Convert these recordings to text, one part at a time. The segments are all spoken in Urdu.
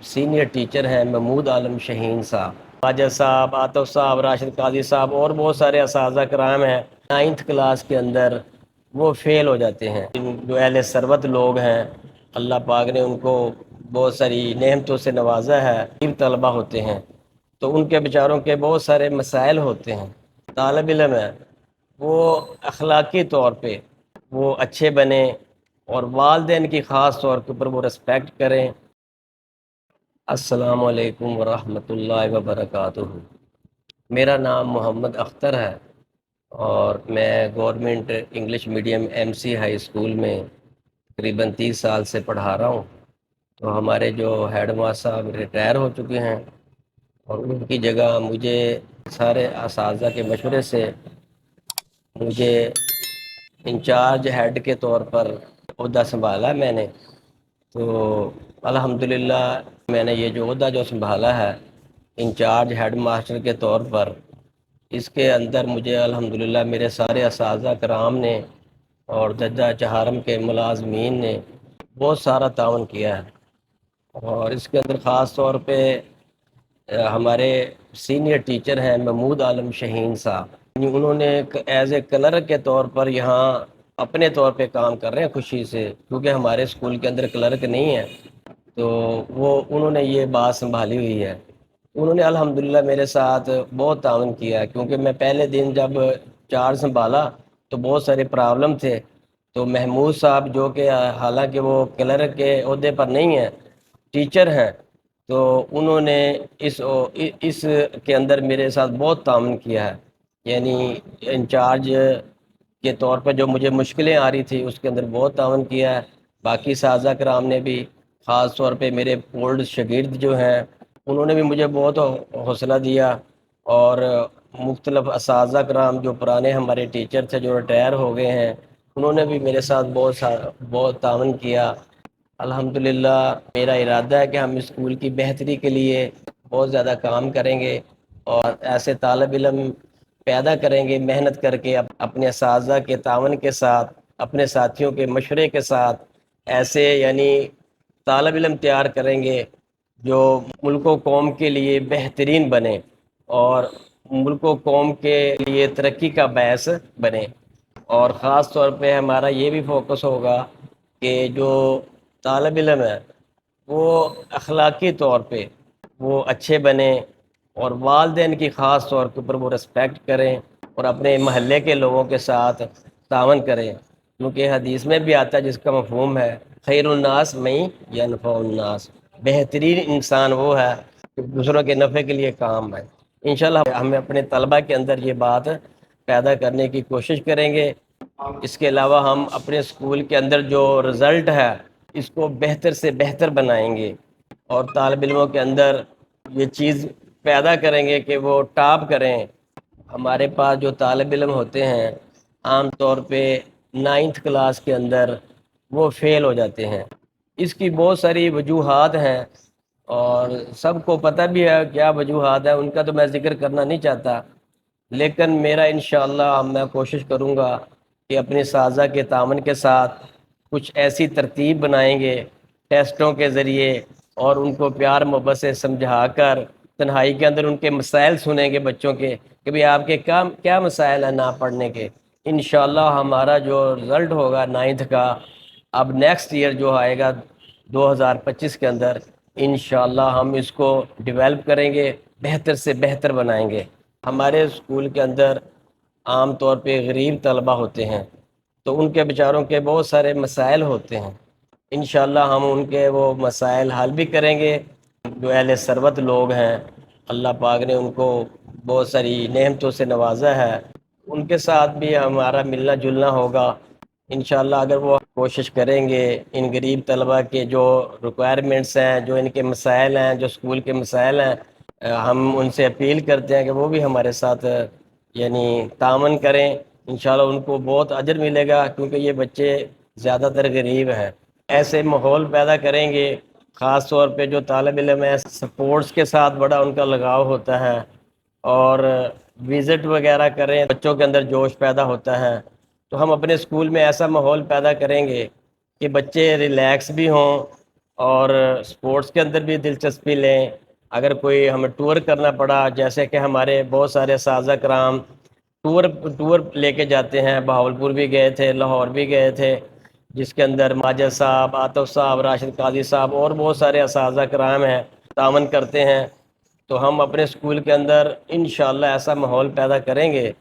سینئر ٹیچر ہیں محمود عالم شہین صاحب، خواجہ صاحب، عاطف صاحب، راشد قاضی صاحب اور بہت سارے اساتذہ کرام ہیں۔ 9th کلاس کے اندر وہ فیل ہو جاتے ہیں۔ جو اہل ثروت لوگ ہیں، اللہ پاک نے ان کو بہت ساری نعمتوں سے نوازا ہے، غریب طلبہ ہوتے ہیں تو ان کے بیچاروں کے بہت سارے مسائل ہوتے ہیں۔ طالب علم ہے وہ اخلاقی طور پہ وہ اچھے بنیں اور والدین کی خاص طور کے اوپر وہ رسپیکٹ کریں۔ السلام علیکم ورحمۃ اللہ وبرکاتہ۔ میرا نام محمد اختر ہے اور میں government English medium MC high school میں تقریباً 30 سال سے پڑھا رہا ہوں۔ تو ہمارے جو ہیڈ ماسٹر صاحب ریٹائر ہو چکے ہیں اور ان کی جگہ مجھے سارے اساتذہ کے مشورے سے مجھے انچارج ہیڈ کے طور پر عہدہ سنبھالا میں نے۔ تو الحمدللہ میں نے یہ جو عہدہ جو سنبھالا ہے انچارج ہیڈ ماسٹر کے طور پر، اس کے اندر مجھے الحمدللہ میرے سارے اساتذہ کرام نے اور جدہ چہارم کے ملازمین نے بہت سارا تعاون کیا ہے۔ اور اس کے اندر خاص طور پہ ہمارے سینئر ٹیچر ہیں محمود عالم شہین صاحب، انہوں نے ایز اے کلرک کے طور پر یہاں اپنے طور پہ کام کر رہے ہیں خوشی سے، کیونکہ ہمارے اسکول کے اندر کلرک نہیں ہے تو انہوں نے یہ بات سنبھالی ہوئی ہے۔ انہوں نے الحمدللہ میرے ساتھ بہت تعاون کیا، کیونکہ میں پہلے دن جب چارج سنبھالا تو بہت سارے پرابلم تھے۔ تو محمود صاحب جو کہ حالانکہ وہ کلرک کے عہدے پر نہیں ہیں، ٹیچر ہیں، تو انہوں نے اس کے اندر میرے ساتھ بہت تعاون کیا ہے۔ یعنی انچارج کے طور پر جو مجھے مشکلیں آ رہی تھی اس کے اندر بہت تعاون کیا ہے۔ باقی اساتذہ کرام نے بھی، خاص طور پہ میرے اولڈ شاگرد جو ہیں انہوں نے بھی مجھے بہت حوصلہ دیا، اور مختلف اساتذہ کرام جو پرانے ہمارے ٹیچر تھے جو ریٹائر ہو گئے ہیں انہوں نے بھی میرے ساتھ بہت تعاون کیا۔ الحمدللہ میرا ارادہ ہے کہ ہم اسکول کی بہتری کے لیے بہت زیادہ کام کریں گے اور ایسے طالب علم پیدا کریں گے محنت کر کے، اپنے اساتذہ کے تعاون کے ساتھ، اپنے ساتھیوں کے مشورے کے ساتھ ایسے یعنی طالب علم تیار کریں گے جو ملک و قوم کے لیے بہترین بنے اور ملک و قوم کے لیے ترقی کا باعث بنے۔ اور خاص طور پہ ہمارا یہ بھی فوکس ہوگا کہ جو طالب علم ہے وہ اخلاقی طور پہ وہ اچھے بنیں اور والدین کی خاص طور کے اوپر وہ رسپیکٹ کریں اور اپنے محلے کے لوگوں کے ساتھ تعاون کریں، کیونکہ حدیث میں بھی آتا ہے جس کا مفہوم ہے خیر الناس من ینفع الناس، بہترین انسان وہ ہے کہ دوسروں کے نفع کے لیے کام ہے۔ انشاءاللہ ہم اپنے طلبہ کے اندر یہ بات پیدا کرنے کی کوشش کریں گے۔ اس کے علاوہ ہم اپنے اسکول کے اندر جو رزلٹ ہے اس کو بہتر سے بہتر بنائیں گے اور طالب علموں کے اندر یہ چیز پیدا کریں گے کہ وہ ٹاپ کریں۔ ہمارے پاس جو طالب علم ہوتے ہیں عام طور پہ 9th کلاس کے اندر وہ فیل ہو جاتے ہیں۔ اس کی بہت ساری وجوہات ہیں اور سب کو پتہ بھی ہے کیا وجوہات ہیں، ان کا تو میں ذکر کرنا نہیں چاہتا، لیکن میرا انشاءاللہ میں کوشش کروں گا کہ اپنے اساتذہ کے تعاون کے ساتھ کچھ ایسی ترتیب بنائیں گے ٹیسٹوں کے ذریعے اور ان کو پیار محبت سے سمجھا کر تنہائی کے اندر ان کے مسائل سنیں گے بچوں کے کہ بھئی آپ کے کیا مسائل ہیں نہ پڑھنے کے۔ انشاءاللہ ہمارا جو رزلٹ ہوگا 9th کا اب نیکسٹ ایئر جو آئے گا 2025 کے اندر، انشاءاللہ ہم اس کو ڈیولپ کریں گے، بہتر سے بہتر بنائیں گے۔ ہمارے اسکول کے اندر عام طور پہ غریب طلبہ ہوتے ہیں تو ان کے بیچاروں کے بہت سارے مسائل ہوتے ہیں، انشاءاللہ ہم ان کے وہ مسائل حل بھی کریں گے۔ جو اہل ثروت لوگ ہیں اللہ پاک نے ان کو بہت ساری نعمتوں سے نوازا ہے، ان کے ساتھ بھی ہمارا ملنا جلنا ہوگا انشاءاللہ۔ اگر وہ کوشش کریں گے ان غریب طلبہ کے جو ریکوائرمنٹس ہیں، جو ان کے مسائل ہیں، جو اسکول کے مسائل ہیں، ہم ان سے اپیل کرتے ہیں کہ وہ بھی ہمارے ساتھ یعنی تعاون کریں۔ انشاءاللہ ان کو بہت اجر ملے گا کیونکہ یہ بچے زیادہ تر غریب ہیں۔ ایسے ماحول پیدا کریں گے، خاص طور پہ جو طالب علم ہے سپورٹس کے ساتھ بڑا ان کا لگاؤ ہوتا ہے اور وزٹ وغیرہ کریں، بچوں کے اندر جوش پیدا ہوتا ہے، تو ہم اپنے اسکول میں ایسا ماحول پیدا کریں گے کہ بچے ریلیکس بھی ہوں اور سپورٹس کے اندر بھی دلچسپی لیں. اگر کوئی ہمیں ٹور کرنا پڑا، جیسے کہ ہمارے بہت سارے اساتذہ کرام ٹور ٹور لے کے جاتے ہیں، بہاولپور بھی گئے تھے، لاہور بھی گئے تھے، جس کے اندر ماجد صاحب، عاطف صاحب، راشد قاضی صاحب اور بہت سارے اساتذہ کرام ہیں، تعاون کرتے ہیں. تو ہم اپنے اسکول کے اندر انشاءاللہ ایسا ماحول پیدا کریں گے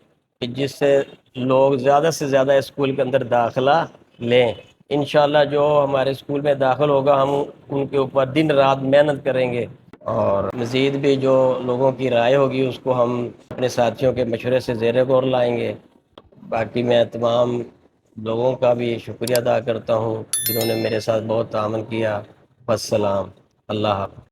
کہ جس سے لوگ زیادہ سے زیادہ اسکول کے اندر داخلہ لیں. انشاءاللہ جو ہمارے اسکول میں داخل ہوگا، ہم ان کے اوپر دن رات محنت کریں گے، اور مزید بھی جو لوگوں کی رائے ہوگی اس کو ہم اپنے ساتھیوں کے مشورے سے زیر غور لائیں گے. باقی میں تمام لوگوں کا بھی شکریہ ادا کرتا ہوں جنہوں نے میرے ساتھ بہت تعاون کیا. والسلام. اللہ حافظ.